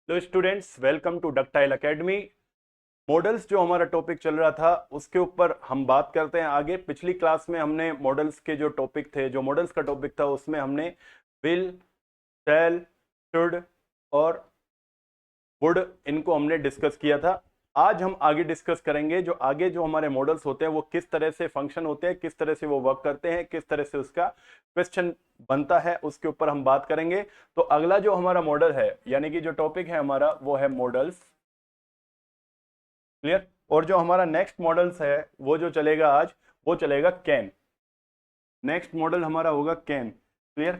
Hello students, welcome to Ductile Academy. Models जो हमारा topic चल रहा था उसके ऊपर हम बात करते हैं आगे। पिछली क्लास में हमने मॉडल्स के जो टॉपिक थे, जो मॉडल्स का टॉपिक था, उसमें हमने विल, शैल, शुड और वुड, इनको हमने डिस्कस किया था। आज हम आगे डिस्कस करेंगे जो आगे जो हमारे मॉडल्स होते हैं वो किस तरह से फंक्शन होते हैं, किस तरह से वो वर्क करते हैं, किस तरह से उसका क्वेश्चन बनता है, उसके ऊपर हम बात करेंगे। तो अगला जो हमारा मॉडल है, यानी कि जो टॉपिक है हमारा, वो है मॉडल्स। क्लियर। और जो हमारा नेक्स्ट मॉडल्स है वो जो चलेगा आज, वो चलेगा कैन। नेक्स्ट मॉडल हमारा होगा कैन। क्लियर।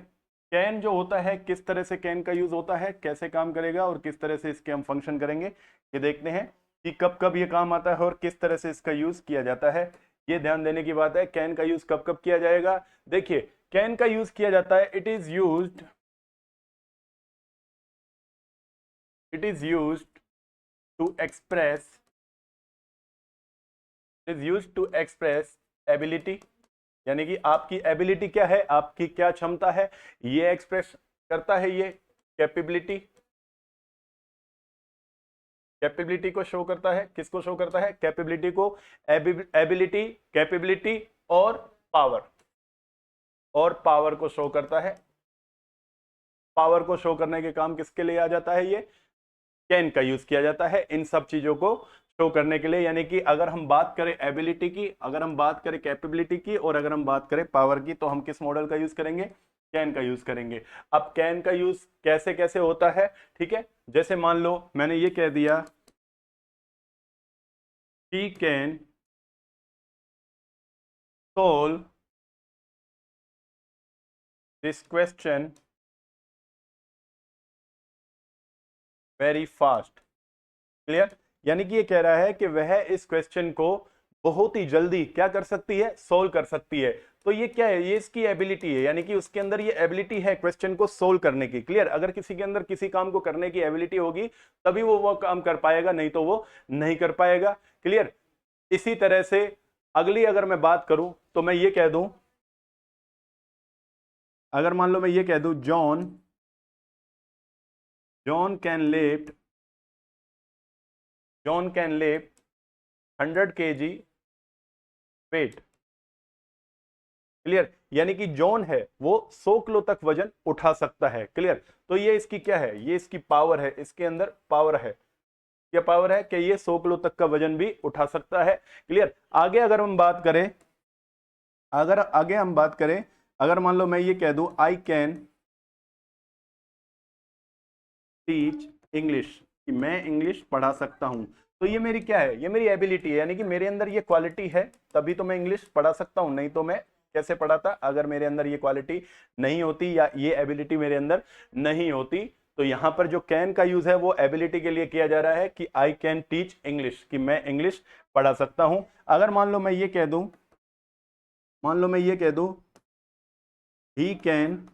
कैन जो होता है, किस तरह से कैन का यूज होता है, कैसे काम करेगा और किस तरह से इसके हम फंक्शन करेंगे, ये देखते हैं कि कब कब ये काम आता है और किस तरह से इसका यूज किया जाता है। ये ध्यान देने की बात है, कैन का यूज कब कब किया जाएगा। देखिए, कैन का यूज किया जाता है, it is used to express is used to express ability. यानी कि आपकी एबिलिटी क्या है, आपकी क्या क्षमता है, ये एक्सप्रेस करता है। ये कैपेबिलिटी, कैपेबिलिटी को शो करता है। किसको शो करता है? कैपेबिलिटी को। एबिलिटी, कैपेबिलिटी और पावर, और पावर को शो करता है। पावर को शो करने के काम किसके लिए आ जाता है? ये कैन का यूज किया जाता है इन सब चीजों को शो करने के लिए। यानी कि अगर हम बात करें एबिलिटी की, अगर हम बात करें कैपेबिलिटी की, और अगर हम बात करें पावर की, तो हम किस मॉडल का यूज करेंगे? कैन का यूज करेंगे। अब कैन का यूज कैसे कैसे होता है, ठीक है। जैसे मान लो मैंने ये कह दिया, he can solve this question very fast. Clear. यानी कि ये कह रहा है कि वह इस क्वेश्चन को बहुत ही जल्दी क्या कर सकती है? सोल्व कर सकती है। तो ये क्या है? ये इसकी एबिलिटी है, यानी कि उसके अंदर ये एबिलिटी है क्वेश्चन को सोल्व करने की। क्लियर। अगर किसी के अंदर किसी काम को करने की एबिलिटी होगी तभी वो काम कर पाएगा, नहीं तो वो नहीं कर पाएगा। क्लियर। इसी तरह से अगली अगर मैं बात करूं तो मैं ये कह दूं, अगर मान लो मैं ये कह दूं, John John can lift John can lift 100 kg weight. Clear. यानी कि जॉन है वो 100 किलो तक वजन उठा सकता है। क्लियर। तो ये इसकी क्या है? ये इसकी पावर है, इसके अंदर पावर है। क्या पावर है? कि ये 100 किलो तक का वजन भी उठा सकता है। क्लियर। आगे अगर हम बात करें, अगर मान लो मैं ये कह दूं, आई कैन टीच इंग्लिश, कि मैं इंग्लिश पढ़ा सकता हूं। तो ये मेरी क्या है? ये मेरी एबिलिटी है, यानी कि मेरे अंदर ये क्वालिटी है, तभी तो मैं इंग्लिश पढ़ा सकता हूं, नहीं तो मैं कैसे पढ़ाता अगर मेरे अंदर ये क्वालिटी नहीं होती या ये एबिलिटी मेरे अंदर नहीं होती। तो यहां पर जो कैन का यूज है वो एबिलिटी के लिए किया जा रहा है कि आई कैन टीच इंग्लिश, कि मैं इंग्लिश पढ़ा सकता हूं। अगर मान लो मैं ये कह दूं, ही कैन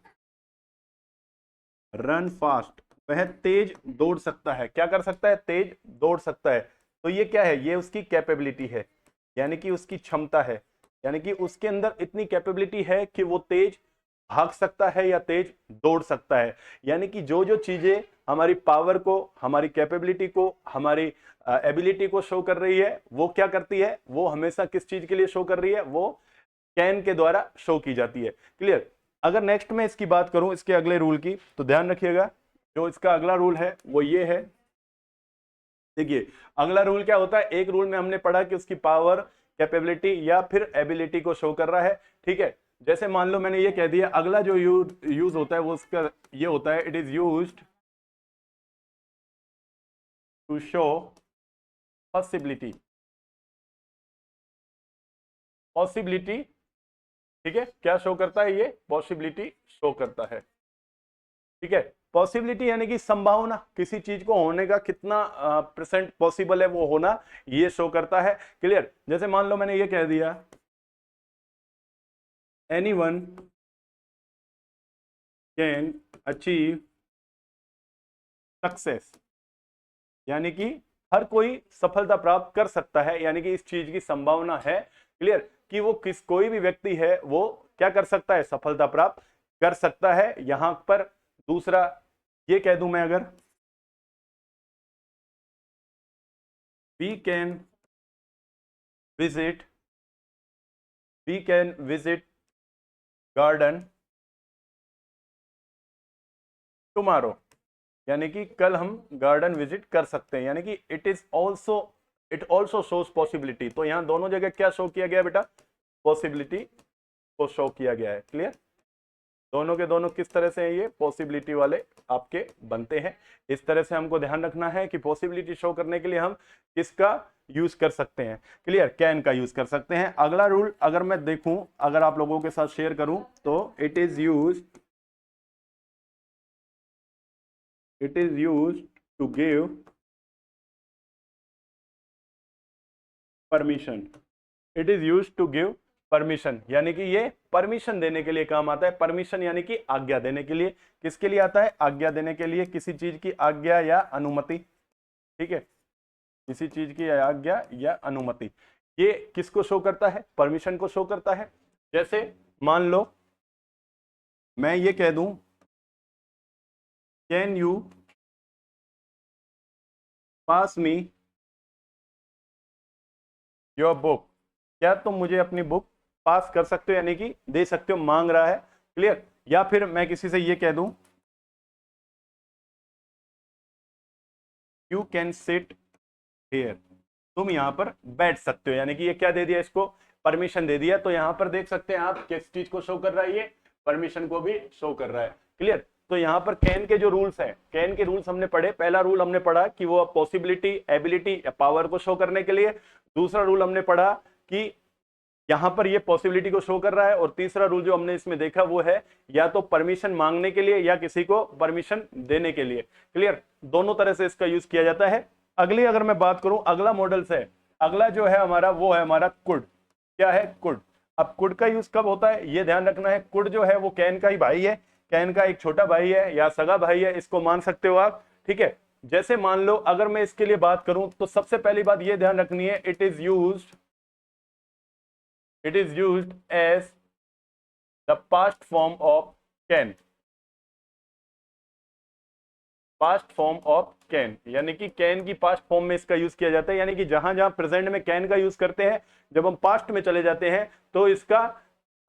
रन फास्ट, वह तेज दौड़ सकता है। क्या कर सकता है? तेज दौड़ सकता है। तो ये क्या है? ये उसकी कैपेबिलिटी है, यानी कि उसकी क्षमता है। यानी कि उसके अंदर इतनी कैपेबिलिटी है कि वो तेज भाग सकता है या तेज दौड़ सकता है। यानी कि जो जो चीजें हमारी पावर को, हमारी कैपेबिलिटी को, हमारी एबिलिटी को शो कर रही है, वो क्या करती है? वो हमेशा किस चीज के लिए शो कर रही है? वो कैन के द्वारा शो की जाती है। क्लियर। अगर नेक्स्ट में इसकी बात करूं, इसके अगले रूल की, तो ध्यान रखिएगा, जो इसका अगला रूल है वो ये है। देखिए, अगला रूल क्या होता है? एक रूल में हमने पढ़ा कि उसकी पावर, कैपेबिलिटी या फिर एबिलिटी को शो कर रहा है। ठीक है। जैसे मान लो मैंने ये कह दिया, अगला जो यूज होता है वो उसका ये होता है, it is used to show possibility. Possibility, ठीक है, क्या शो करता है? ये पॉसिबिलिटी शो करता है। ठीक है। पॉसिबिलिटी यानी कि संभावना, किसी चीज को होने का कितना परसेंट पॉसिबल है वो होना, ये शो करता है। क्लियर। जैसे मान लो मैंने ये कह दिया, एनीवन कैन अचीव सक्सेस, यानी कि हर कोई सफलता प्राप्त कर सकता है, यानी कि इस चीज की संभावना है। क्लियर। कि वो कोई भी व्यक्ति है वो क्या कर सकता है? सफलता प्राप्त कर सकता है। यहां पर दूसरा ये कह दूं मैं, अगर we can visit we can visit garden tomorrow, यानी कि कल हम गार्डन विजिट कर सकते हैं, यानी कि इट ऑल्सो शोज पॉसिबिलिटी। तो यहां दोनों जगह क्या शो किया गया बेटा, पॉसिबिलिटी को शो किया गया है। क्लियर, दोनों के दोनों किस तरह से हैं, ये पॉसिबिलिटी वाले आपके बनते हैं। इस तरह से हमको ध्यान रखना है कि पॉसिबिलिटी शो करने के लिए हम किसका यूज कर सकते हैं। क्लियर, कैन का यूज कर सकते हैं। अगला रूल अगर मैं देखूं, अगर आप लोगों के साथ शेयर करूं, तो it is use to give permission. It is use to give permission, यानी कि ये परमिशन देने के लिए काम आता है। परमिशन यानी कि आज्ञा देने के लिए। किसके लिए आता है, आज्ञा देने के लिए, किसी चीज की आज्ञा या अनुमति। ठीक है, किसी चीज की आज्ञा या अनुमति, ये किसको शो करता है, परमिशन को शो करता है। जैसे मान लो मैं ये कह दूं, can you pass me your book, क्या तुम मुझे अपनी बुक पास कर सकते हो, यानी कि दे सकते हो, मांग रहा है। क्लियर, या फिर मैं किसी से ये कह दूं, यू कैन सिट हियर, तुम यहां पर बैठ सकते हो, यानी कि ये क्या दे दिया, इसको परमिशन दे दिया। तो यहां पर देख सकते हैं आप किस चीज को शो कर रहा है, ये परमिशन को भी शो कर रहा है। क्लियर, तो यहां पर कैन के जो रूल्स हैं, कैन के रूल्स हमने पढ़े। पहला रूल हमने पढ़ा कि वो पॉसिबिलिटी, एबिलिटी या पावर को शो करने के लिए। दूसरा रूल हमने पढ़ा कि यहां पर ये पॉसिबिलिटी को शो कर रहा है। और तीसरा रूल जो हमने इसमें देखा वो है या तो परमिशन मांगने के लिए या किसी को परमिशन देने के लिए। क्लियर, दोनों तरह से इसका यूज किया जाता है। अगली अगर मैं बात करूं, अगला मॉडल से, अगला जो है हमारा वो है हमारा कुड। क्या है, कुड। अब कुड का यूज कब होता है, ये ध्यान रखना है। कुड जो है वो कैन का ही भाई है, कैन का एक छोटा भाई है या सगा भाई है, इसको मान सकते हो आप। ठीक है, जैसे मान लो अगर मैं इसके लिए बात करूं, तो सबसे पहली बात ये ध्यान रखनी है, it is used as the past form of can। Past form of can, यानी कि कैन की पास्ट फॉर्म में इसका यूज किया जाता है। यानी कि जहां जहां प्रेजेंट में कैन का यूज करते हैं, जब हम पास्ट में चले जाते हैं तो इसका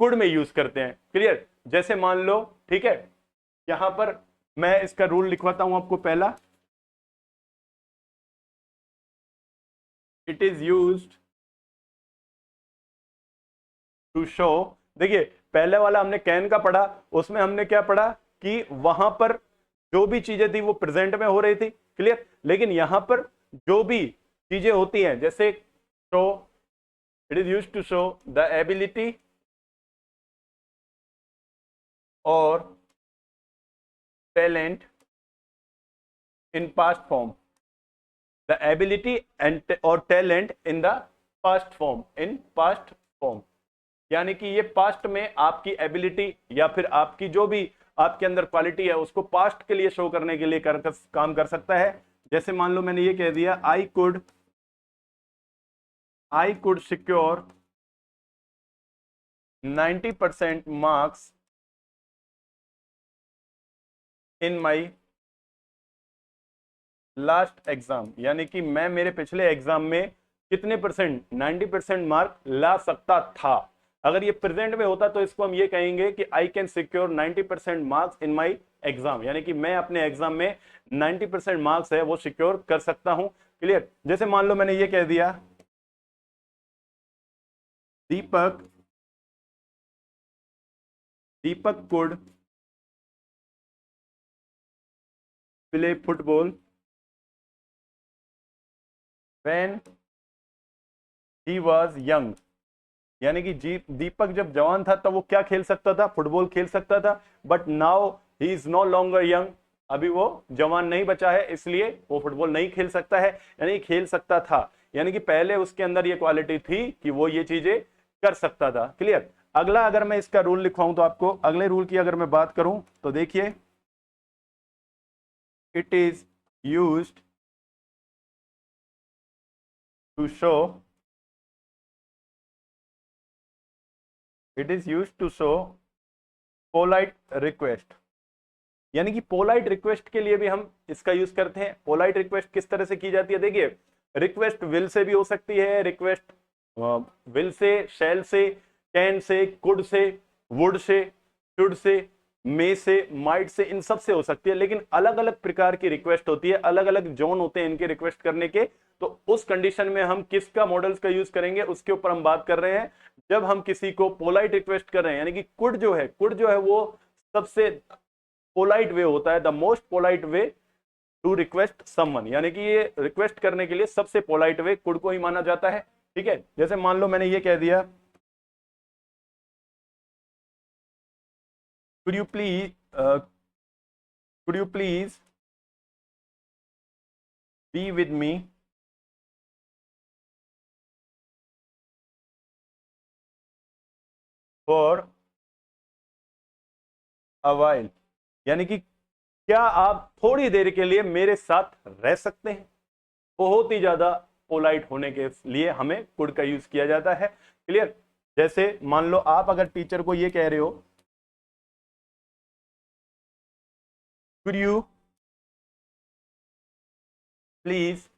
कुड में यूज करते हैं। क्लियर, जैसे मान लो, ठीक है, यहां पर मैं इसका रूल लिखवाता हूं आपको। पहला, it is used to show. देखिए, पहले वाला हमने कैन का पढ़ा, उसमें हमने क्या पढ़ा कि वहां पर जो भी चीजें थी वो प्रेजेंट में हो रही थी। क्लियर, लेकिन यहां पर जो भी चीजें होती हैं, जैसे show, it is used to show the ability और talent in past form, the ability and और talent in the past form, in past form. यानी कि ये पास्ट में आपकी एबिलिटी या फिर आपकी जो भी आपके अंदर क्वालिटी है उसको पास्ट के लिए शो करने के लिए काम कर सकता है। जैसे मान लो मैंने ये कह दिया, I could secure 90% marks in my last exam, यानी कि मैं मेरे पिछले एग्जाम में कितने परसेंट, 90% मार्क ला सकता था। अगर ये प्रेजेंट में होता तो इसको हम ये कहेंगे कि I can secure 90% marks in my exam, यानी कि मैं अपने एग्जाम में 90% मार्क्स है वो सिक्योर कर सकता हूं। क्लियर, जैसे मान लो मैंने ये कह दिया, Deepak could play football when he was young, यानी कि दीपक जब जवान था तब वो क्या खेल सकता था, फुटबॉल खेल सकता था। But now he is no longer young, अभी वो जवान नहीं बचा है, इसलिए वो फुटबॉल नहीं खेल सकता है, यानी खेल सकता था। यानी कि पहले उसके अंदर ये क्वालिटी थी कि वो ये चीजें कर सकता था। क्लियर, अगला अगर मैं इसका रूल लिखवाऊं तो आपको अगले रूल की अगर मैं बात करूं तो देखिए, it is used to show polite request, यानी कि पोलाइट रिक्वेस्ट के लिए भी हम इसका यूज करते हैं। पोलाइट रिक्वेस्ट किस तरह से की जाती है, देखिए रिक्वेस्ट विल से भी हो सकती है, रिक्वेस्ट विल से, शैल से, can say, could say, would say, should say, मे से, माइट से, इन सब से हो सकती है। लेकिन अलग अलग प्रकार की रिक्वेस्ट होती है, अलग अलग जोन होते हैं इनके रिक्वेस्ट करने के। तो उस कंडीशन में हम किसका मॉडल्स का यूज करेंगे उसके ऊपर हम बात कर रहे हैं। जब हम किसी को पोलाइट रिक्वेस्ट कर रहे हैं, यानी कि कुड जो है वो सबसे पोलाइट वे होता है, the most polite way to request someone, यानी कि ये रिक्वेस्ट करने के लिए सबसे पोलाइट वे कुड को ही माना जाता है। ठीक है, जैसे मान लो मैंने ये कह दिया, could you please could you please be with me for a while, यानी कि क्या आप थोड़ी देर के लिए मेरे साथ रह सकते हैं। बहुत ही ज्यादा पोलाइट होने के लिए हमें कुड का यूज किया जाता है। क्लियर। जैसे मान लो आप अगर टीचर को ये कह रहे हो, could you please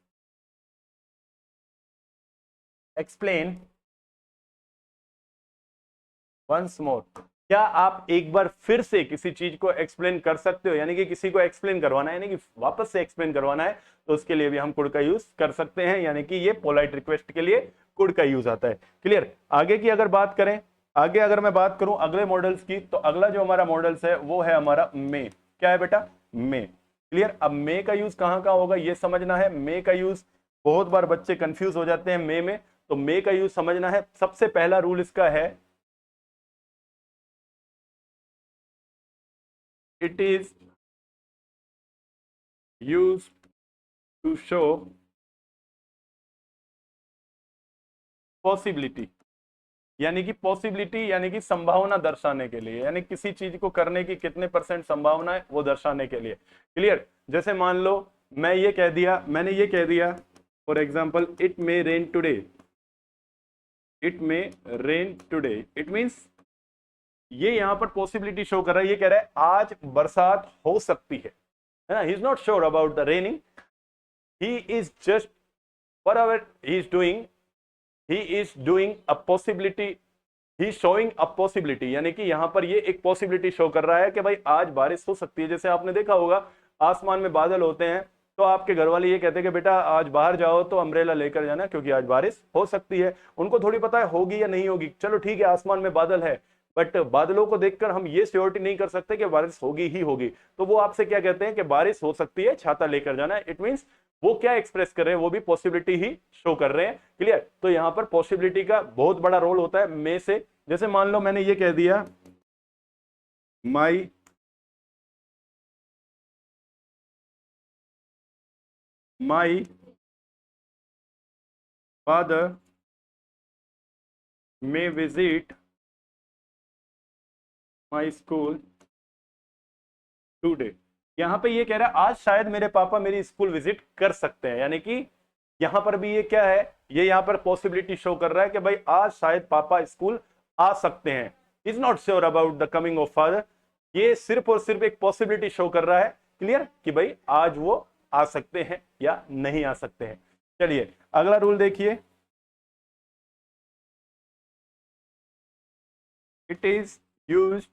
explain once more, क्या आप एक बार फिर से किसी चीज को एक्सप्लेन कर सकते हो, यानी कि किसी को एक्सप्लेन करवाना है, यानी कि वापस से एक्सप्लेन करवाना है, तो उसके लिए भी हम कुड का यूज कर सकते हैं, यानी कि ये पोलाइट रिक्वेस्ट के लिए कुड का यूज आता है। क्लियर। आगे की अगर बात करें, आगे अगर मैं बात करूं अगले मॉडल्स की, तो अगला जो हमारा मॉडल्स है वो है हमारा मे। क्या है बेटा? मे। क्लियर। अब मे का यूज कहां कहां होगा ये समझना है। मे का यूज बहुत बार बच्चे कंफ्यूज हो जाते हैं मे में, तो मे का यूज समझना है। सबसे पहला रूल इसका है, it is used to show possibility, यानी कि पॉसिबिलिटी यानी कि संभावना दर्शाने के लिए, यानी किसी चीज को करने की कितने परसेंट संभावना है वो दर्शाने के लिए। क्लियर। जैसे मान लो मैंने ये कह दिया for example, it may rain today, it may rain today, it means ये यहां पर पॉसिबिलिटी शो कर रहा है, ये कह रहा है आज बरसात हो सकती है ना। He is not sure about the raining, he is just whatever he is doing a possibility, he is showing a possibility, यानी कि यहां पर ये एक पॉसिबिलिटी शो कर रहा है कि भाई आज बारिश हो सकती है। जैसे आपने देखा होगा आसमान में बादल होते हैं, तो आपके घर वाले ये कहते हैं कि बेटा आज बाहर जाओ तो अम्ब्रेला लेकर जाना क्योंकि आज बारिश हो सकती है। उनको थोड़ी पता है होगी या नहीं होगी, चलो ठीक है आसमान में बादल है, बट बादलों को देखकर हम ये श्योरिटी नहीं कर सकते कि बारिश होगी ही होगी। तो वो आपसे क्या कहते हैं कि बारिश हो सकती है, छाता लेकर जाना। इट मींस वो क्या एक्सप्रेस कर रहे हैं, वो भी पॉसिबिलिटी ही शो कर रहे हैं। क्लियर। तो यहां पर पॉसिबिलिटी का बहुत बड़ा रोल होता है मे से। जैसे मान लो मैंने ये कह दिया, my father may visit my school today. यहां पे ये कह रहा है आज शायद मेरे पापा मेरी स्कूल विजिट कर सकते हैं, यानी कि यहां पर भी ये क्या है, ये यहां पर पॉसिबिलिटी शो कर रहा है कि भाई आज शायद पापा स्कूल आ सकते हैं। Is not sure about the coming of father, ये सिर्फ और सिर्फ एक पॉसिबिलिटी शो कर रहा है। क्लियर, कि भाई आज वो आ सकते हैं या नहीं आ सकते हैं। चलिए अगला रूल देखिए, it is used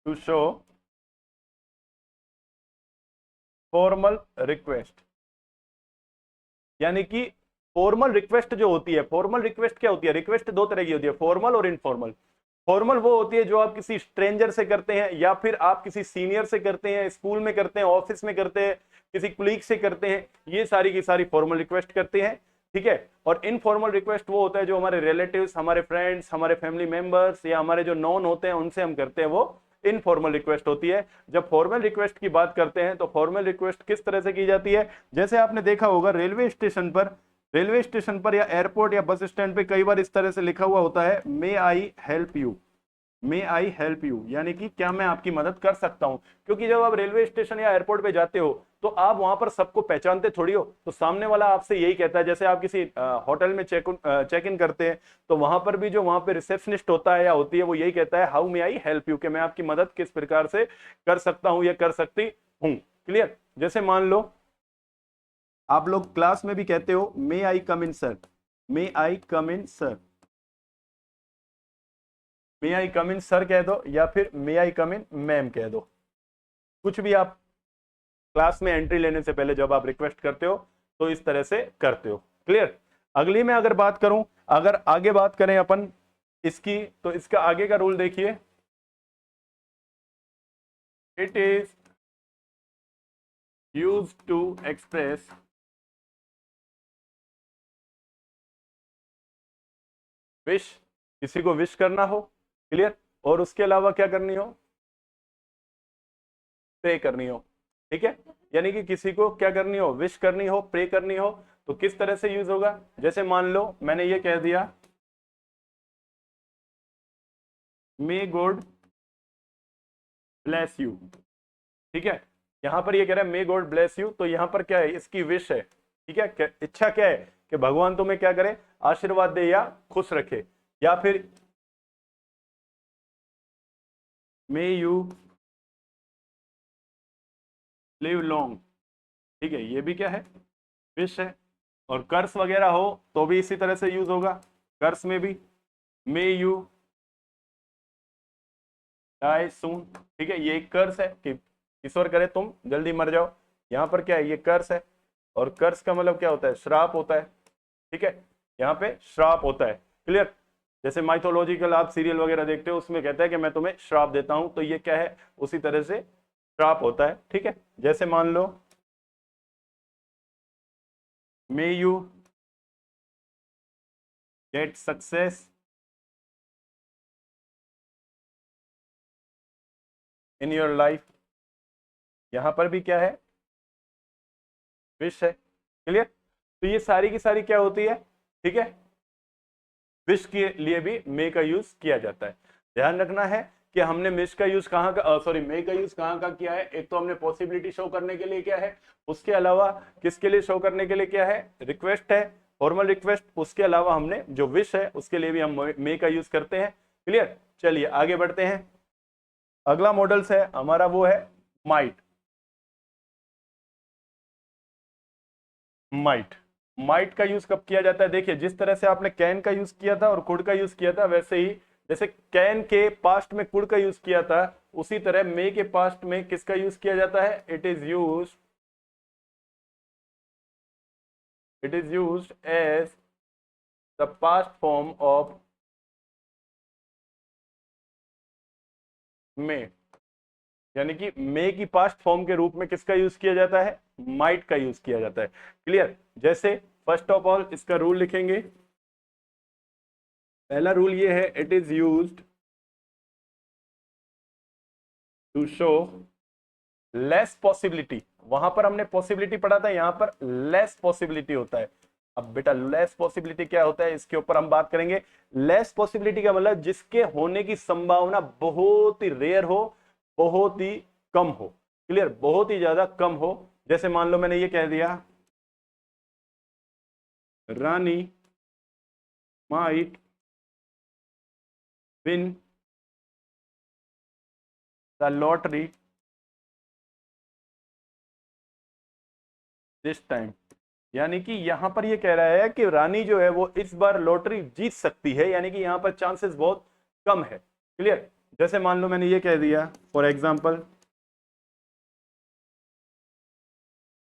to show formal request, यानी कि फॉर्मल रिक्वेस्ट जो होती है, फॉर्मल रिक्वेस्ट क्या होती है, रिक्वेस्ट दो तरह की होती है, फॉर्मल और इनफॉर्मल। फॉर्मल वो होती है जो आप किसी स्ट्रेंजर से करते हैं, या फिर आप किसी सीनियर से करते हैं, स्कूल में करते हैं, ऑफिस में करते हैं, किसी कुलीग से करते हैं, ये सारी की सारी फॉर्मल रिक्वेस्ट करते हैं। ठीक है। और इनफॉर्मल रिक्वेस्ट वो होता है जो हमारे रिलेटिव्स, हमारे फ्रेंड्स, हमारे फैमिली मेंबर्स या हमारे जो नॉन होते हैं उनसे हम करते हैं, वो इनफॉर्मल रिक्वेस्ट होती है। जब फॉर्मल रिक्वेस्ट की बात करते हैं तो फॉर्मल रिक्वेस्ट किस तरह से की जाती है, जैसे आपने देखा होगा रेलवे स्टेशन पर या एयरपोर्ट या बस स्टैंड पे कई बार इस तरह से लिखा हुआ होता है, may I help you, may I help you, यानी कि क्या मैं आपकी मदद कर सकता हूं। क्योंकि जब आप रेलवे स्टेशन या एयरपोर्ट पे जाते हो तो आप वहां पर सबको पहचानते थोड़ी हो, तो सामने वाला आपसे यही कहता है। जैसे आप किसी होटल में चेक इन करते हैं, तो वहां पर भी जो वहां पे रिसेप्शनिस्ट होता है या होती है, वो यही कहता है how may I help you, कि मैं आपकी मदद किस प्रकार से कर सकता हूं या कर सकती हूं। क्लियर। जैसे मान लो आप लोग क्लास में भी कहते हो मे आई कम इन सर, मे आई कम इन सर, मे आई कम इन सर कह दो या फिर मे आई कम इन मैम कह दो, कुछ भी आप क्लास में एंट्री लेने से पहले जब आप रिक्वेस्ट करते हो तो इस तरह से करते हो। क्लियर। अगली में अगर बात करूं, अगर आगे बात करें अपन इसकी, तो इसका आगे का रूल देखिए, it is used to express wish, किसी को विश करना हो, क्लियर, और उसके अलावा क्या करनी हो, प्रे करनी हो। ठीक है, यानी कि किसी को क्या करनी हो, विश करनी हो, प्रे करनी हो, तो किस तरह से यूज होगा। जैसे मान लो मैंने ये कह दिया मे गॉड ब्लेस यू, ठीक है, यहां पर ये कह रहा है मे गॉड ब्लेस यू, तो यहां पर क्या है, इसकी विश है, ठीक है, इच्छा क्या है कि भगवान तुम्हें क्या करे, आशीर्वाद दे या खुश रखे, या फिर मे यू लिव लॉन्ग, ठीक है, ये भी क्या है, विश है। और कर्स वगैरह हो तो भी इसी तरह से यूज होगा, कर्स में भी मे यू डाई सून, ठीक है, ये एक कर्स है कि ईश्वर करे तुम जल्दी मर जाओ, यहां पर क्या है, ये कर्स है, और कर्स का मतलब क्या होता है, श्राप होता है, ठीक है, यहाँ पे श्राप होता है। क्लियर। जैसे माइथोलॉजिकल आप सीरियल वगैरह देखते हो, उसमें कहता है कि मैं तुम्हें श्राप देता हूं, तो ये क्या है, उसी तरह से श्राप होता है। ठीक है, जैसे मान लो may you get success in your life, यहां पर भी क्या है, विश है। क्लियर। तो ये सारी की सारी क्या होती है, ठीक है, विश के लिए भी मे का यूज किया जाता है। ध्यान रखना है कि हमने मिस का यूज कहाँ का, सॉरी मे का यूज कहाँ का किया है, एक तो हमने पॉसिबिलिटी शो करने के लिए क्या है, उसके अलावा किसके लिए शो करने के लिए क्या है, रिक्वेस्ट है, फॉर्मल रिक्वेस्ट, उसके अलावा हमने जो विश है उसके लिए भी हम मे का यूज करते हैं। क्लियर। चलिए आगे बढ़ते हैं, अगला मॉडल्स है हमारा वो है माइट। माइट, माइट का यूज कब किया जाता है, देखिए जिस तरह से आपने कैन का यूज किया था और कुड का यूज किया था, वैसे ही जैसे कैन के पास्ट में कुड का यूज किया था, उसी तरह मे के पास्ट में किसका यूज किया जाता है, it is used as the past form of may, यानी कि मे की पास्ट फॉर्म के रूप में किसका यूज किया जाता है, माइट का यूज किया जाता है। क्लियर। जैसे फर्स्ट ऑफ ऑल इसका रूल लिखेंगे, पहला रूल ये है, it is used to show less possibility, वहां पर हमने पॉसिबिलिटी पढ़ा था, यहां पर लेस पॉसिबिलिटी होता है। अब बेटा लेस पॉसिबिलिटी क्या होता है, इसके ऊपर हम बात करेंगे। लेस पॉसिबिलिटी का मतलब जिसके होने की संभावना बहुत ही रेयर हो, बहुत ही कम हो। क्लियर, बहुत ही ज्यादा कम हो। जैसे मान लो मैंने ये कह दिया Rani might win the lottery this time, यानी कि यहां पर ये कह रहा है कि रानी जो है वो इस बार लॉटरी जीत सकती है, यानी कि यहां पर चांसेस बहुत कम है। क्लियर। जैसे मान लो मैंने ये कह दिया फॉर एग्जांपल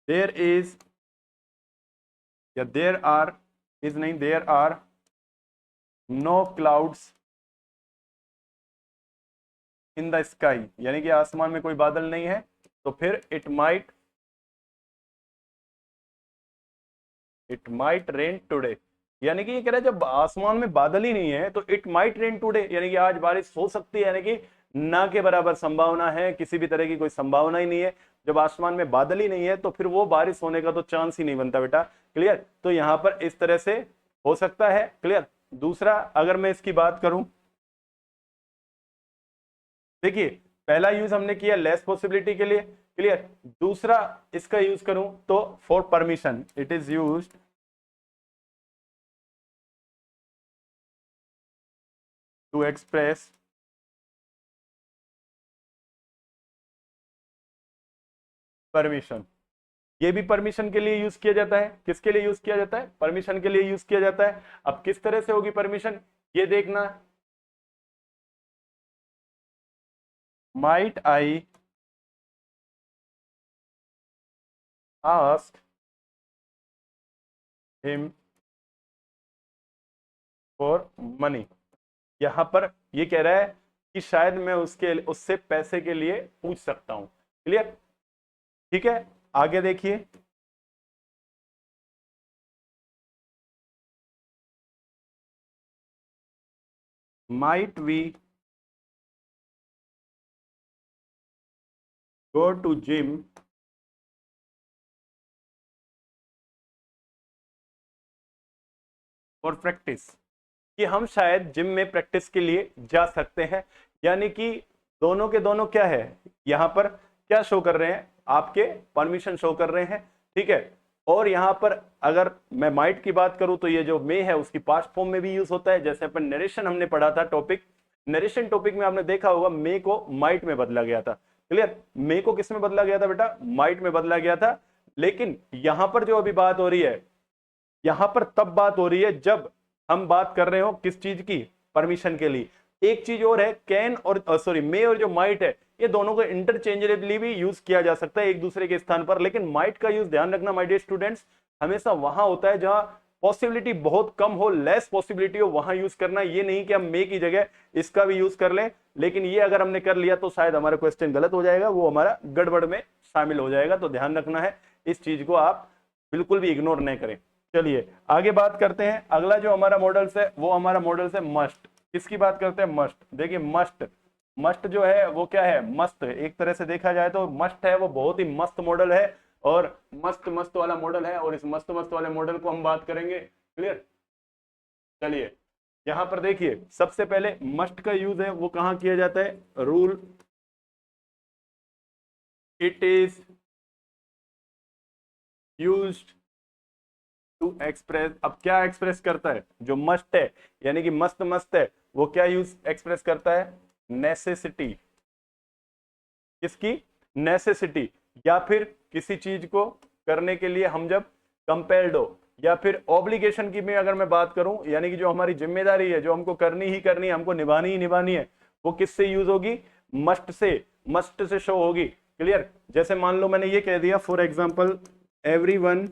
देयर इज, या देयर आर, इज नहीं, there are no clouds in the sky, यानी कि आसमान में कोई बादल नहीं है, तो फिर इट माइट रेन टुडे, यानी कि ये कह रहा है जब आसमान में बादल ही नहीं है तो इट माइट रेन टुडे, यानी कि आज बारिश हो सकती है, यानी कि ना के बराबर संभावना है, किसी भी तरह की कोई संभावना ही नहीं है। जब आसमान में बादल ही नहीं है तो फिर वो बारिश होने का तो चांस ही नहीं बनता बेटा। क्लियर। तो यहां पर इस तरह से हो सकता है। क्लियर। दूसरा अगर मैं इसकी बात करूं, देखिए पहला यूज हमने किया लेस पॉसिबिलिटी के लिए। क्लियर। दूसरा इसका यूज करूं तो for permission, it is used to express permission, ये भी परमिशन के लिए यूज किया जाता है। किसके लिए यूज किया जाता है? परमिशन के लिए यूज किया जाता है। अब किस तरह से होगी परमिशन, ये देखना। Might I ask him for money. यहां पर ये कह रहा है कि शायद मैं उससे पैसे के लिए पूछ सकता हूं। क्लियर? ठीक है, आगे देखिए। Might we go to gym for practice, कि हम शायद जिम में प्रैक्टिस के लिए जा सकते हैं। यानी कि दोनों के दोनों क्या है, यहां पर क्या शो कर रहे हैं, आपके परमिशन शो कर रहे हैं। ठीक है, और यहां पर अगर मैं माइट की बात करूं तो ये जो मे है उसकी पास्ट फॉर्म में भी यूज होता है। जैसे अपन नरेशन हमने पढ़ा था टॉपिक, नरेशन टॉपिक में आपने देखा होगा मे को माइट में बदला गया था। क्लियर? मे को किस में बदला गया था बेटा? माइट में बदला गया था। लेकिन यहां पर जो अभी बात हो रही है, यहां पर तब बात हो रही है जब हम बात कर रहे हो किस चीज की, परमिशन के लिए। एक चीज और है, कैन और सॉरी मे और जो माइट है, ये दोनों को इंटरचेंजेबली भी यूज किया जा सकता है एक दूसरे के स्थान पर। लेकिन माइट का यूज ध्यान रखना माय डियर स्टूडेंट्स, हमेशा वहां होता है जहां पॉसिबिलिटी बहुत कम हो, लेस पॉसिबिलिटी हो, वहां यूज करना। ये नहीं कि हम मे की जगह इसका भी यूज कर लें। लेकिन ये अगर हमने कर लिया तो शायद हमारा क्वेश्चन गलत हो जाएगा, वो हमारा गड़बड़ में शामिल हो जाएगा। तो ध्यान रखना है, इस चीज को आप बिल्कुल भी इग्नोर नहीं करें। चलिए आगे बात करते हैं। अगला जो हमारा मॉडल्स है वो हमारा मॉडल्स है मस्ट। किसकी बात करते हैं? मस्ट। देखिए मस्ट, मस्ट जो है वो क्या है? मस्त। एक तरह से देखा जाए तो मस्ट है वो बहुत ही मस्त मॉडल है, और मस्त मस्त वाला मॉडल है, और इस मस्त मस्त वाले मॉडल को हम बात करेंगे। क्लियर? चलिए यहां पर देखिए, सबसे पहले मस्ट का यूज है वो कहां किया जाता है? Rule it is used to express. अब क्या एक्सप्रेस करता है? जो मस्ट है यानी कि मस्त मस्त है, वो क्या यूज एक्सप्रेस करता है? नेसेसिटी। किसकी? नेसेसिटी। या फिर किसी चीज को करने के लिए हम जब कंपेल्ड हो, या फिर ऑब्लिगेशन की भी अगर मैं बात करूं, यानी कि जो हमारी जिम्मेदारी है, जो हमको करनी ही करनी है, हमको निभानी ही निभानी है, वो किससे यूज होगी? Must say. Must say show होगी। क्लियर? जैसे मान लो मैंने ये कह दिया for example, everyone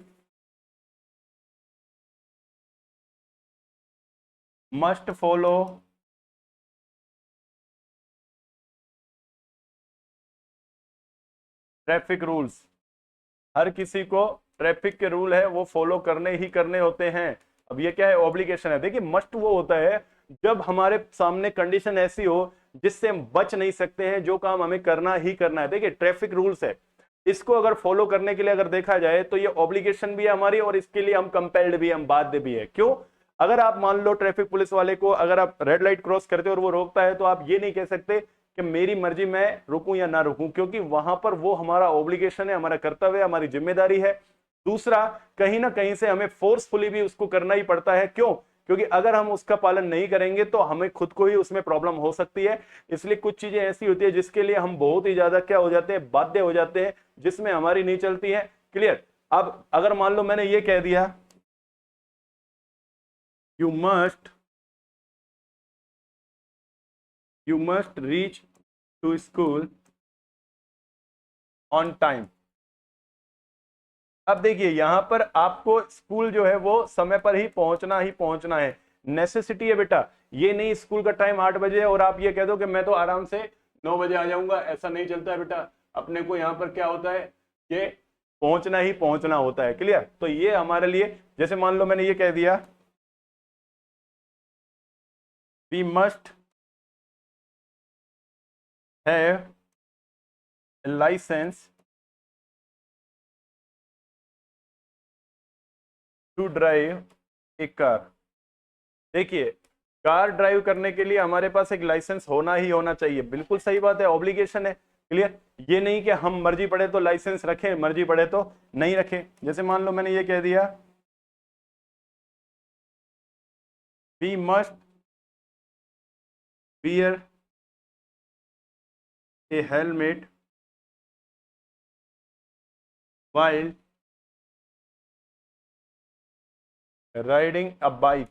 must follow traffic rules. हर किसी को ट्रैफिक के रूल है वो फॉलो करने ही करने होते हैं। अब ये क्या है? ऑब्लिगेशन है। देखिए मस्ट वो होता है जब हमारे सामने कंडीशन ऐसी हो जिससे हम बच नहीं सकते हैं, जो काम हमें करना ही करना है। देखिए ट्रैफिक रूल्स है, इसको अगर फॉलो करने के लिए अगर देखा जाए तो ये ऑब्लिगेशन भी है हमारी, और इसके लिए हम कंपेल्ड भी, हम बाध्य भी है। क्यों? अगर आप मान लो ट्रैफिक पुलिस वाले को अगर आप रेड लाइट क्रॉस करते हो और वो रोकता है, तो आप ये नहीं कह सकते कि मेरी मर्जी मैं रुकूं या ना रुकूं, क्योंकि वहां पर वो हमारा ऑब्लिगेशन है, हमारा कर्तव्य है, हमारी जिम्मेदारी है। दूसरा, कहीं ना कहीं से हमें फोर्सफुली भी उसको करना ही पड़ता है। क्यों? क्योंकि अगर हम उसका पालन नहीं करेंगे तो हमें खुद को ही उसमें प्रॉब्लम हो सकती है। इसलिए कुछ चीजें ऐसी होती है जिसके लिए हम बहुत ही ज्यादा क्या हो जाते हैं? बाध्य हो जाते हैं, जिसमें हमारी नहीं चलती है। क्लियर? अब अगर मान लो मैंने ये कह दिया, you must reach to school on time. अब देखिए यहां पर आपको स्कूल जो है वो समय पर ही पहुंचना है। नेसेसिटी है बेटा। ये नहीं स्कूल का टाइम 8 बजे है और आप ये कह दो कि मैं तो आराम से 9 बजे आ जाऊंगा, ऐसा नहीं चलता है बेटा। अपने को यहां पर क्या होता है कि पहुंचना ही पहुंचना होता है। क्लियर? तो ये हमारे लिए, जैसे मान लो मैंने ये कह दिया, we must have licence to drive a car. देखिए कार ड्राइव करने के लिए हमारे पास एक लाइसेंस होना ही होना चाहिए। बिल्कुल सही बात है, ऑब्लिगेशन है। क्लियर? ये नहीं कि हम मर्जी पड़े तो लाइसेंस रखें, मर्जी पड़े तो नहीं रखें। जैसे मान लो मैंने ये कह दिया, we must wear a helmet while riding a bike,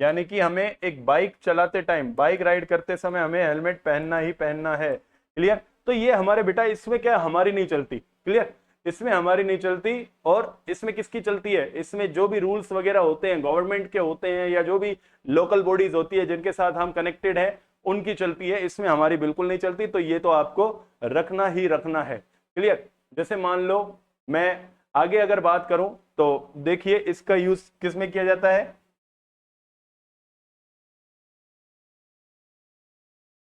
यानी कि हमें एक बाइक चलाते टाइम, बाइक राइड करते समय हमें हेलमेट पहनना ही पहनना है। क्लियर? तो ये हमारे बेटा इसमें क्या हमारी नहीं चलती। क्लियर? इसमें हमारी नहीं चलती। और इसमें किसकी चलती है? इसमें जो भी रूल्स वगैरह होते हैं गवर्नमेंट के होते हैं, या जो भी लोकल बॉडीज होती है जिनके साथ हम कनेक्टेड है, उनकी चलती है। इसमें हमारी बिल्कुल नहीं चलती। तो ये तो आपको रखना ही रखना है। क्लियर? जैसे मान लो मैं आगे अगर बात करूं तो देखिए इसका यूज किस में किया जाता है।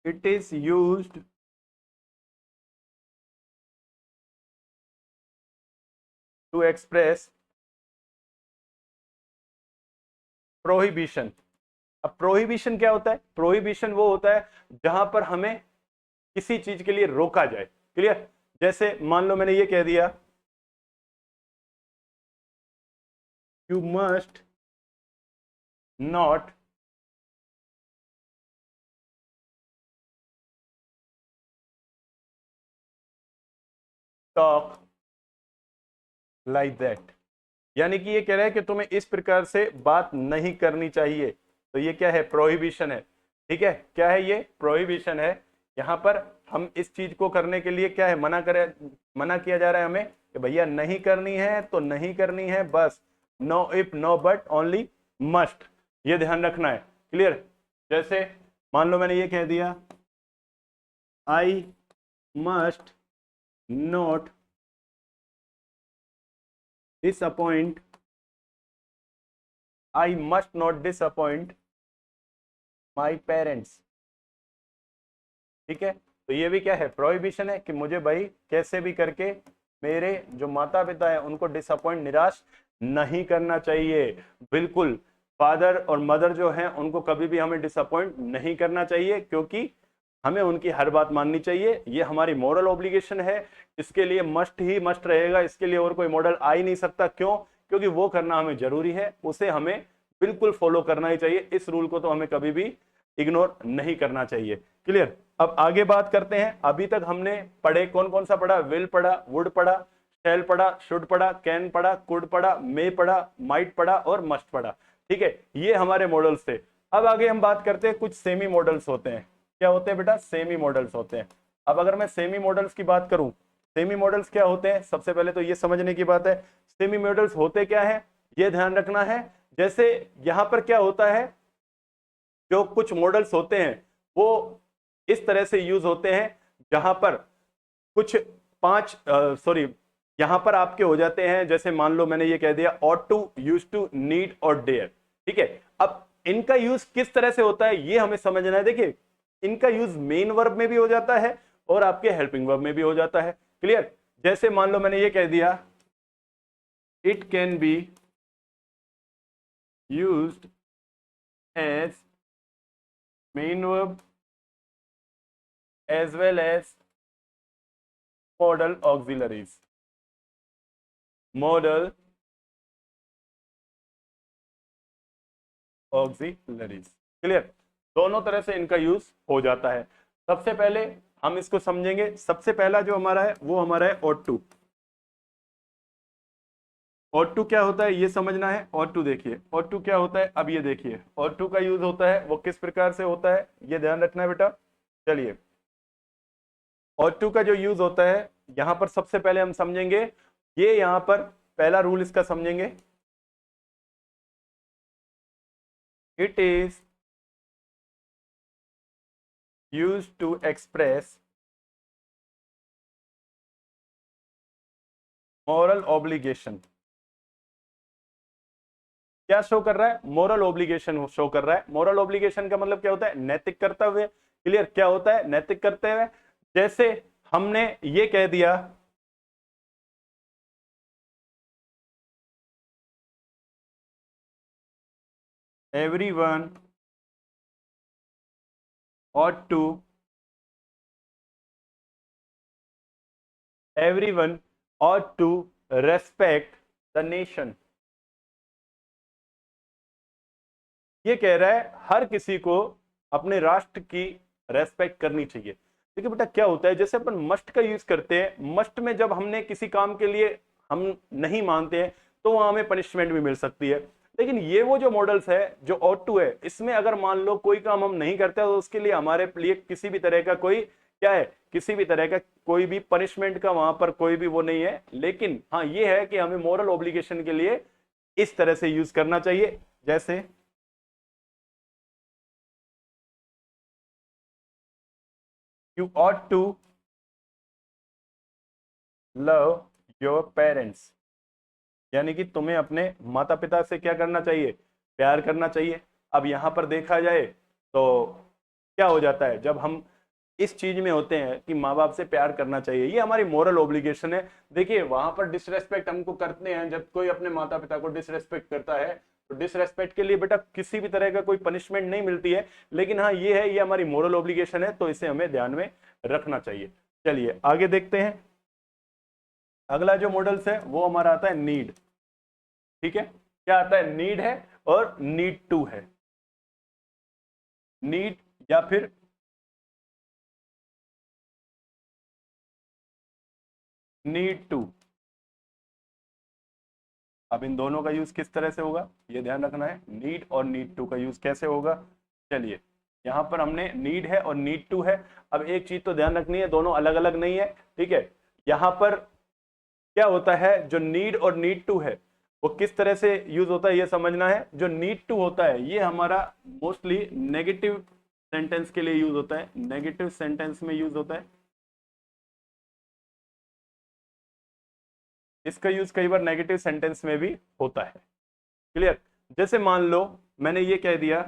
It is used to express prohibition. अब प्रोहिबिशन क्या होता है? प्रोहिबिशन वो होता है जहां पर हमें किसी चीज के लिए रोका जाए। क्लियर? जैसे मान लो मैंने ये कह दिया, you must not talk like that, यानी कि ये कह रहा है कि तुम्हें इस प्रकार से बात नहीं करनी चाहिए। तो ये क्या है? प्रोहिबिशन है। ठीक है? क्या है ये? प्रोहिबिशन है। यहां पर हम इस चीज को करने के लिए क्या है, मना किया जा रहा है हमें कि भैया नहीं करनी है तो नहीं करनी है, बस। No if no but only must, ये ध्यान रखना है। क्लियर? जैसे मान लो मैंने ये कह दिया, I must not disappoint, I must not disappoint my parents। ठीक है? तो ये भी क्या है? प्रोहिबिशन है कि मुझे भाई कैसे भी करके मेरे जो माता पिता है उनको डिसअपॉइंट, निराश नहीं करना चाहिए। बिल्कुल फादर और मदर जो है उनको कभी भी हमें डिसअपॉइंट नहीं करना चाहिए, क्योंकि हमें उनकी हर बात माननी चाहिए। ये हमारी मॉरल ऑब्लिगेशन है। इसके लिए मस्ट ही मस्ट रहेगा, इसके लिए और कोई मॉडल आ ही नहीं सकता। क्यों? क्योंकि वो करना हमें जरूरी है, उसे हमें बिल्कुल फॉलो करना ही चाहिए। इस रूल को तो हमें कभी भी इग्नोर नहीं करना चाहिए। क्लियर? अब आगे बात करते हैं। अभी तक हमने पढ़े, कौन कौन सा पढ़ा? विल पढ़ा, वुड पढ़ा, शैल पढ़ा, शुड पढ़ा, कैन पढ़ा, कुड पढ़ा, मे पढ़ा, माइट पढ़ा और मस्ट पढ़ा। ठीक है? ये हमारे मॉडल्स थे। अब आगे हम बात करते हैं, कुछ सेमी मॉडल्स होते हैं। क्या होते हैं बेटा? सेमी मॉडल्स होते हैं। अब अगर मैं सेमी मॉडल्स की बात करूं, सेमी मॉडल्स क्या होते हैं? सबसे पहले तो ये समझने की बात है सेमी मॉडल्स होते क्या है, ये ध्यान रखना है। जैसे यहां पर क्या होता है, जो कुछ मॉडल्स होते हैं वो इस तरह से यूज होते हैं जहां पर कुछ यहां पर आपके हो जाते हैं। जैसे मान लो मैंने ये कह दिया, ought to, use to, need और डेयर। ठीक है? अब इनका यूज किस तरह से होता है ये हमें समझना है। देखिए इनका यूज मेन वर्ब में भी हो जाता है और आपके हेल्पिंग वर्ब में भी हो जाता है। क्लियर? जैसे मान लो मैंने ये कह दिया, it can be used as main verb as well as modal auxiliaries. Modal auxiliaries. Clear? दोनों तरह से इनका यूज हो जाता है। सबसे पहले हम इसको समझेंगे। सबसे पहला जो हमारा है वो हमारा है ऑट टू। ऑट टू क्या होता है ये समझना है। ऑट टू देखिए, ऑट टू क्या होता है, अब ये देखिए ऑट टू का यूज होता है वो किस प्रकार से होता है, ये ध्यान रखना है बेटा। चलिए, ऑट टू का जो यूज होता है यहां पर सबसे पहले हम समझेंगे, ये यहां पर पहला रूल इसका समझेंगे। It is use to express moral obligation. क्या शो कर रहा है? मोरल ऑब्लिगेशन शो कर रहा है। मोरल ऑब्लिगेशन का मतलब क्या होता है? नैतिक कर्तव्य। क्लियर? क्या होता है? नैतिक कर्तव्य। जैसे हमने ये कह दिया, everyone ought to everyone ought to respect the nation। ये कह रहा है हर किसी को अपने राष्ट्र की रेस्पेक्ट करनी चाहिए। देखिए बेटा क्या होता है, जैसे अपन मस्ट का यूज करते हैं, मस्ट में जब हमने किसी काम के लिए हम नहीं मानते हैं तो वहां हमें पनिशमेंट भी मिल सकती है। लेकिन ये वो जो मॉडल्स है जो ऑट टू है, इसमें अगर मान लो कोई काम हम नहीं करते तो उसके लिए हमारे लिए किसी भी तरह का कोई क्या है, किसी भी तरह का कोई भी पनिशमेंट का वहां पर कोई भी वो नहीं है। लेकिन हाँ ये है कि हमें मॉरल ऑब्लिगेशन के लिए इस तरह से यूज करना चाहिए, जैसे you ought to love your parents, यानी कि तुम्हें अपने माता पिता से क्या करना चाहिए, प्यार करना चाहिए। अब यहां पर देखा जाए तो क्या हो जाता है, जब हम इस चीज में होते हैं कि माँ बाप से प्यार करना चाहिए, ये हमारी मोरल ऑब्लिगेशन है। देखिए वहां पर डिसरेस्पेक्ट हमको करते हैं, जब कोई अपने माता पिता को डिसरेस्पेक्ट करता है तो डिसरेस्पेक्ट के लिए बेटा किसी भी तरह का कोई पनिशमेंट नहीं मिलती है। लेकिन हाँ ये है, ये हमारी मोरल ऑब्लिगेशन है, तो इसे हमें ध्यान में रखना चाहिए। चलिए आगे देखते हैं। अगला जो मॉडल्स है वो हमारा आता है नीड। ठीक है, क्या आता है, नीड है और नीड टू है। नीड या फिर नीड टू। अब इन दोनों का यूज किस तरह से होगा ये ध्यान रखना है, नीड और नीड टू का यूज कैसे होगा। चलिए यहां पर हमने नीड है और नीड टू है। अब एक चीज तो ध्यान रखनी है, दोनों अलग अलग नहीं है। ठीक है, यहां पर क्या होता है, जो नीड और नीड टू है वो किस तरह से यूज होता है ये समझना है। जो नीड टू होता है ये हमारा मोस्टली नेगेटिव सेंटेंस के लिए यूज होता है, नेगेटिव सेंटेंस में यूज होता है। इसका यूज कई बार नेगेटिव सेंटेंस में भी होता है। क्लियर, जैसे मान लो मैंने ये कह दिया,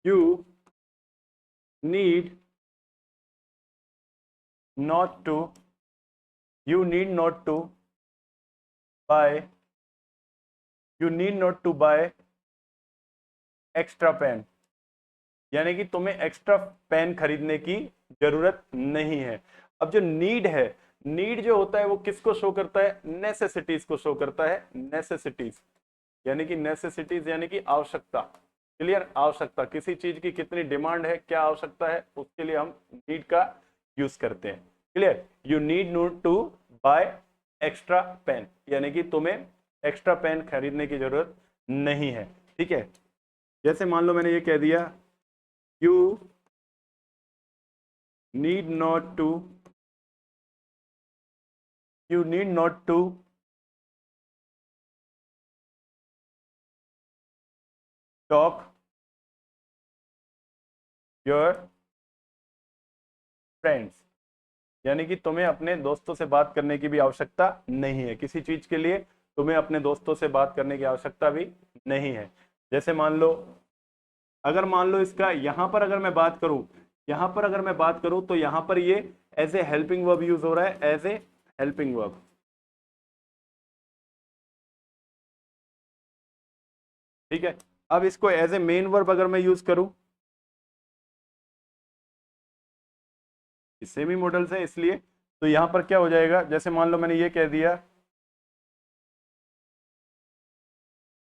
you need not to, you need not to buy, you need not to buy extra pen, यानी कि तुम्हें एक्स्ट्रा पेन खरीदने की जरूरत नहीं है। अब जो नीड है, नीड जो होता है वो किसको शो करता है, नेसेसिटीज को शो करता है। नेसेसिटीज यानी कि नेसेसिटीज यानी कि आवश्यकता। क्लियर, आवश्यकता, किसी चीज की कितनी डिमांड है, क्या आवश्यकता है, उसके लिए हम नीड का यूज करते हैं। Clear, you need not to buy extra pen, यानी कि तुम्हें एक्स्ट्रा पेन खरीदने की जरूरत नहीं है। ठीक है, जैसे मान लो मैंने ये कह दिया, you need not to, you need not to talk your friends, यानी कि तुम्हें अपने दोस्तों से बात करने की भी आवश्यकता नहीं है, किसी चीज के लिए तुम्हें अपने दोस्तों से बात करने की आवश्यकता भी नहीं है। जैसे मान लो, अगर मान लो इसका यहां पर अगर मैं बात करूं, यहां पर अगर मैं बात करूं तो यहां पर ये as a helping verb use हो रहा है, एज ए हेल्पिंग वर्ब। ठीक है, अब इसको एज ए मेन वर्ब अगर मैं यूज करूं, सेमी मॉडल्स है इसलिए, तो यहां पर क्या हो जाएगा, जैसे मान लो मैंने ये कह दिया,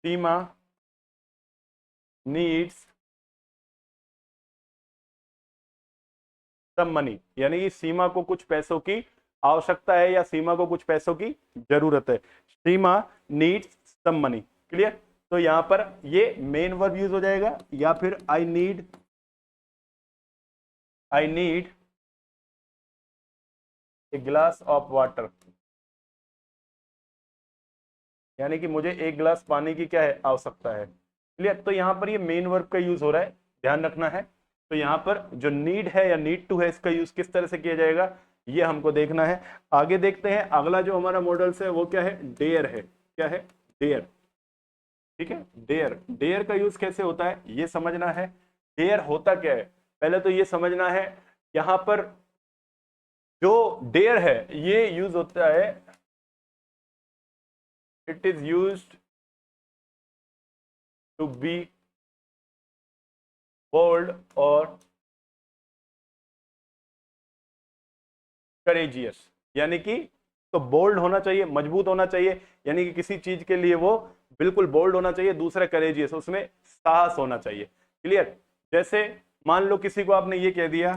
सीमा नीड्स सम मनी, यानी कि सीमा को कुछ पैसों की आवश्यकता है या सीमा को कुछ पैसों की जरूरत है। सीमा नीड्स सम मनी। क्लियर, तो यहां पर ये मेन वर्ब यूज हो जाएगा, या फिर I need a glass of water, यानी कि मुझे एक गिलास पानी की क्या है, आवश्यकता है। क्लियर, तो यहां पर ये मेन वर्ब का यूज हो रहा है, ध्यान रखना है। तो यहां पर जो नीड है या नीड टू है, इसका यूज किस तरह से किया जाएगा ये हमको देखना है। आगे देखते हैं, अगला जो हमारा मॉडल्स है वो क्या है, डेयर है। क्या है, डेयर। ठीक है, डेयर, डेयर का यूज कैसे होता है ये समझना है। डेयर होता क्या है, पहले तो ये समझना है, यहां पर जो डेयर है ये यूज होता है, it is used to be bold और करेजियस, यानी कि तो बोल्ड होना चाहिए, मजबूत होना चाहिए, यानी कि किसी चीज के लिए वो बिल्कुल बोल्ड होना चाहिए। दूसरा करेजियस, उसमें साहस होना चाहिए। क्लियर, जैसे मान लो किसी को आपने ये कह दिया,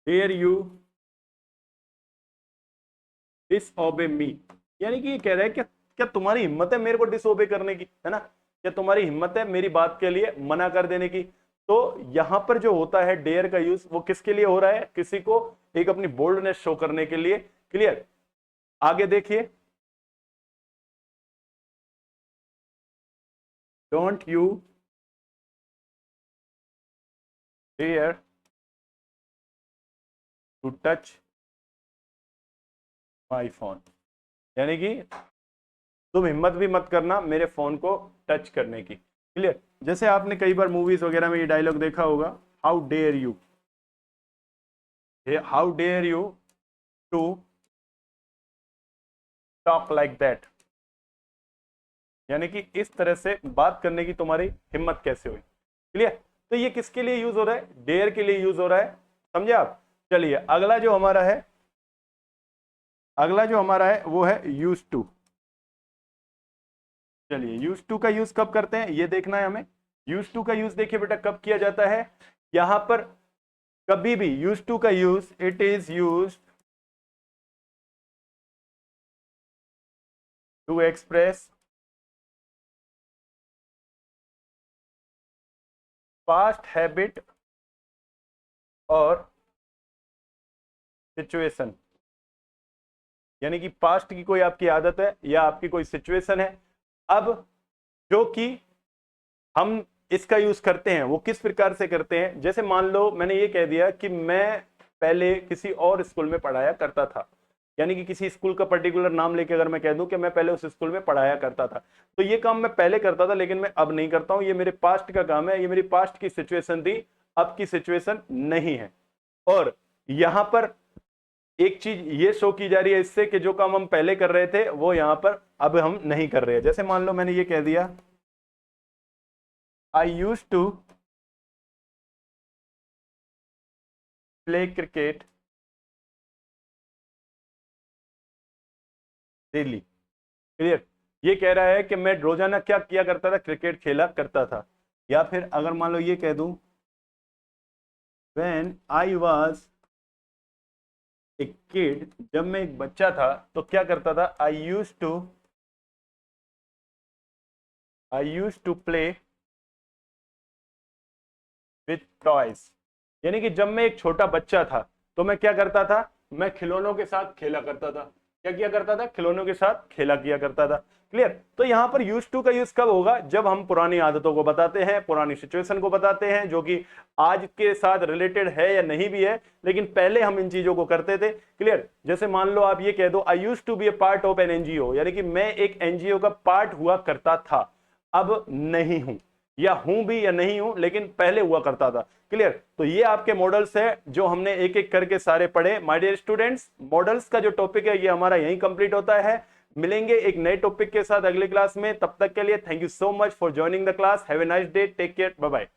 डेयर यू डिसओबे मी, यानी कि ये कह रहा है कि क्या तुम्हारी हिम्मत है मेरे को डिसओबे करने की, है ना, क्या तुम्हारी हिम्मत है मेरी बात के लिए मना कर देने की। तो यहां पर जो होता है डेयर का यूज वो किसके लिए हो रहा है, किसी को एक अपनी बोल्डनेस शो करने के लिए। क्लियर, आगे देखिए, don't you dare to touch my phone, यानी कि तुम हिम्मत भी मत करना मेरे फोन को टच करने की। क्लियर, जैसे आपने कई बार मूवीज वगैरह में ये डायलॉग देखा होगा, how dare you, how dare you to talk like that, यानी कि इस तरह से बात करने की तुम्हारी हिम्मत कैसे हुई। क्लियर, तो ये किसके लिए यूज हो रहा है, डेयर के लिए यूज हो रहा है, समझे आप। चलिए अगला जो हमारा है, अगला जो हमारा है वो है यूज टू। चलिए यूज टू का यूज कब करते हैं ये देखना है हमें। यूज टू का यूज देखिए बेटा कब किया जाता है, यहां पर कभी भी यूज टू का use, it is use to express past habit और सिचुएशन, यानी कि पास्ट की कोई आपकी आदत है या आपकी कोई सिचुएशन है, अब जो कि हम इसका यूज करते हैं वो किस प्रकार से करते हैं। जैसे मान लो मैंने ये कह दिया कि मैं पहले किसी और स्कूल में पढ़ाया करता था, यानी कि किसी स्कूल का पर्टिकुलर नाम लेके अगर मैं कह दूं कि मैं पहले उस स्कूल में पढ़ाया करता था, तो ये काम मैं पहले करता था लेकिन मैं अब नहीं करता हूं, ये मेरे पास्ट का काम है, ये मेरी पास्ट की सिचुएशन थी, अब की सिचुएशन नहीं है। और यहां पर एक चीज ये शो की जा रही है इससे कि जो काम हम पहले कर रहे थे वो यहां पर अब हम नहीं कर रहे हैं। जैसे मान लो मैंने ये कह दिया, I use to play cricket daily. Clear, ये कह रहा है कि मैं रोजाना क्या किया करता था, क्रिकेट खेला करता था। या फिर अगर मान लो ये कह दूं, when I was a kid, जब मैं एक बच्चा था तो क्या करता था, I use to play with toys, यानी कि जब मैं एक छोटा बच्चा था तो मैं क्या करता था, मैं खिलौनों के साथ खेला करता था। क्या किया करता था, खिलौनों के साथ खेला किया करता था। क्लियर, तो यहां पर यूज टू का यूज कब होगा, जब हम पुरानी आदतों को बताते हैं, पुरानी सिचुएशन को बताते हैं जो कि आज के साथ रिलेटेड है या नहीं भी है, लेकिन पहले हम इन चीजों को करते थे। क्लियर, जैसे मान लो आप ये कह दो, I use to be a part of an NGO, यानी कि मैं एक एनजीओ का पार्ट हुआ करता था, अब नहीं हूं, या हूं भी या नहीं हूं लेकिन पहले हुआ करता था। क्लियर, तो ये आपके मॉडल्स है जो हमने एक एक करके सारे पढ़े। माय डियर स्टूडेंट्स, मॉडल्स का जो टॉपिक है ये हमारा यहीं कंप्लीट होता है। मिलेंगे एक नए टॉपिक के साथ अगले क्लास में, तब तक के लिए thank you so much for joining the class. Have a nice day, take care, bye bye.